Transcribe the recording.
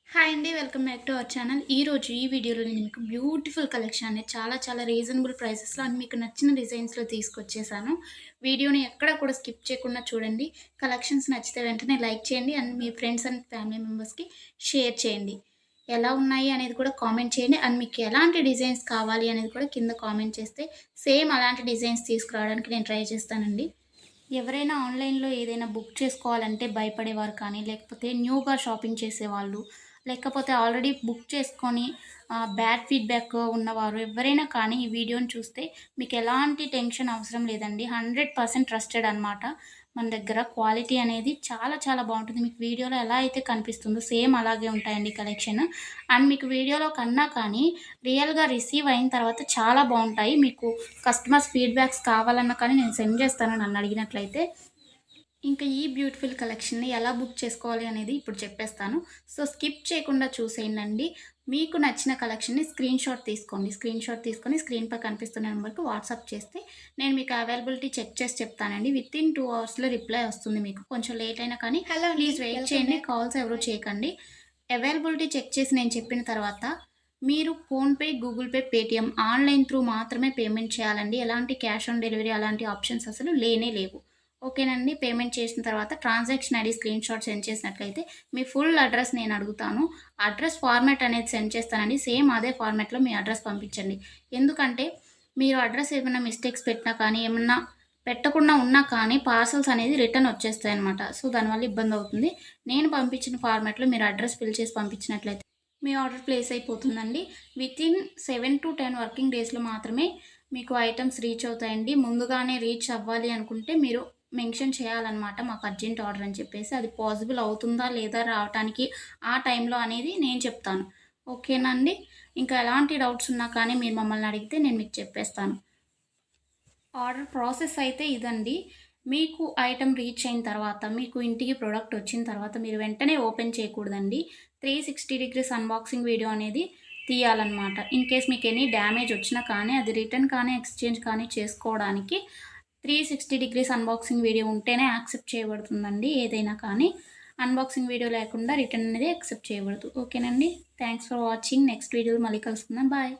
Hi అండి. Welcome back to our channel. ఈరోజు ఈ వీడియోలో నేను మీకు బ్యూటిఫుల్ కలెక్షన్ అనేది చాలా రీజనబుల్ ప్రైసెస్‌లో అండ్ మీకు నచ్చిన డిజైన్స్‌లో తీసుకొచ్చేసాను. వీడియోని ఎక్కడ కూడా స్కిప్ చేయకుండా చూడండి. కలెక్షన్స్ నచ్చితే వెంటనే లైక్ చేయండి and me friends and family మెంబర్స్‌కి షేర్ చేయండి. ఎలా ఉన్నాయి అనేది కూడా కామెంట్ చేయండి. అండ్ మీకు ఎలాంటి డిజైన్స్ కావాలి అనేది కూడా కింద కామెంట్ చేస్తే సేమ్ అలాంటి డిజైన్స్ తీసుకురావడానికి నేను ట్రై చేస్తానండి. ఎవరైనా ఆన్‌లైన్‌లో ఏదైనా బుక్ చేసుకోవాలంటే భయపడేవారు కానీ, లేకపోతే న్యూగా షాపింగ్ చేసేవాళ్ళు, లేకపోతే ఆల్రెడీ బుక్ చేసుకొని బ్యాడ్ ఫీడ్‌బ్యాక్ ఉన్నవారు ఎవరైనా కానీ ఈ వీడియోని చూస్తే మీకు ఎలాంటి టెన్షన్ అవసరం లేదండి. 100% ట్రస్టెడ్ అనమాట. మన దగ్గర క్వాలిటీ అనేది చాలా బావుంటుంది. మీకు వీడియోలో ఎలా అయితే కనిపిస్తుందో సేమ్ అలాగే ఉంటాయండి కలెక్షన్. అండ్ మీకు వీడియోలో కన్నా కానీ రియల్‌గా రిసీవ్ అయిన తర్వాత చాలా బావుంటాయి. మీకు కస్టమర్స్ ఫీడ్‌బ్యాక్స్ కావాలన్నా కానీ నేను సెండ్ చేస్తాను నన్నడిగినట్లయితే. ఇంకా ఈ బ్యూటిఫుల్ కలెక్షన్‌ని ఎలా బుక్ చేసుకోవాలి అనేది ఇప్పుడు చెప్పేస్తాను. సో, స్కిప్ చేయకుండా చూసేయండండి. మీకు నచ్చిన కలెక్షన్‌ని స్క్రీన్‌షాట్ తీసుకోండి. స్క్రీన్‌షాట్ తీసుకొని స్క్రీన్‌పై కనిపిస్తున్న నంబర్‌కి వాట్సాప్ చేస్తే నేను మీకు అవైలబిలిటీ చెక్ చేసి చెప్తానండి. వితిన్ 2 అవర్స్‌లో రిప్లై వస్తుంది మీకు. కొంచెం లేట్ అయినా కానీ హలో అండి. ప్లీజ్ వెయిట్ వెల్కమ్ చేయండి. బ్యాక్. కాల్స్ ఎవరు చేయకండి. అవైలబిలిటీ చెక్ చేసి నేను చెప్పిన తర్వాత మీరు PhonePe, Google pay, Paytm online through మాత్రమే పేమెంట్ చేయాలండి. ఎలాంటి క్యాష్ ఆన్ డెలివరీ అలాంటి ఆప్షన్స్ అసలు లేనే లేవు. ఓకేనండి. పేమెంట్ చేసిన తర్వాత ట్రాన్సాక్షన్ ఐడీ స్క్రీన్‌షాట్ సెండ్ చేసినట్లయితే మీ ఫుల్ అడ్రెస్ నేను అడుగుతాను. అడ్రెస్ ఫార్మాట్ అనేది సెండ్ చేస్తానండి. సేమ్ అదే ఫార్మాట్‌లో మీ అడ్రెస్ పంపించండి. ఎందుకంటే మీరు అడ్రెస్ ఏమైనా మిస్టేక్స్ పెట్టినా కానీ, ఏమన్నా పెట్టకుండా ఉన్నా కానీ పార్సెల్స్ అనేది రిటర్న్ వచ్చేస్తాయన్నమాట. సో, దానివల్ల ఇబ్బందవుతుంది. నేను పంపించిన ఫార్మాట్‌లో మీరు అడ్రెస్ ఫిల్ చేసి పంపించినట్లయితే మీ ఆర్డర్ ప్లేస్ అయిపోతుందండి. వితిన్ 7-10 వర్కింగ్ డేస్‌లో మాత్రమే మీకు ఐటెమ్స్ రీచ్ అవుతాయండి. ముందుగానే రీచ్ అవ్వాలి అనుకుంటే మీరు మెన్షన్ చేయాలన్నమాట. మాకు అర్జెంట్ ఆర్డర్ అని చెప్పేసి. అది పాసిబుల్ అవుతుందా లేదా రావటానికి ఆ టైంలో అనేది నేను చెప్తాను. ఓకేనా అండి? ఇంకా ఎలాంటి డౌట్స్ ఉన్నా కానీ మీరు మమ్మల్ని అడిగితే నేను మీకు చెప్పేస్తాను. ఆర్డర్ ప్రాసెస్ అయితే ఇదండి. మీకు ఐటెమ్ రీచ్ అయిన తర్వాత, మీకు ఇంటికి ప్రొడక్ట్ వచ్చిన తర్వాత మీరు వెంటనే ఓపెన్ చేయకూడదండి. 360 డిగ్రీస్ అన్బాక్సింగ్ వీడియో అనేది తీయాలన్నమాట. ఇన్‌కేస్ మీకు ఎనీ డ్యామేజ్ వచ్చినా కానీ, అది రిటర్న్ కానీ, ఎక్స్‌చేంజ్ కానీ చేసుకోవడానికి 360 డిగ్రీస్ అన్బాక్సింగ్ వీడియో ఉంటేనే యాక్సెప్ట్ చేయబడుతుందండి ఏదైనా కానీ. అన్బాక్సింగ్ వీడియో లేకుండా రిటర్న్ అనేది యాక్సెప్ట్ చేయబడదు. ఓకేనండి. Thanks for watching. నెక్స్ట్ వీడియోలో మళ్ళీ కలుసుకుందాం. బాయ్.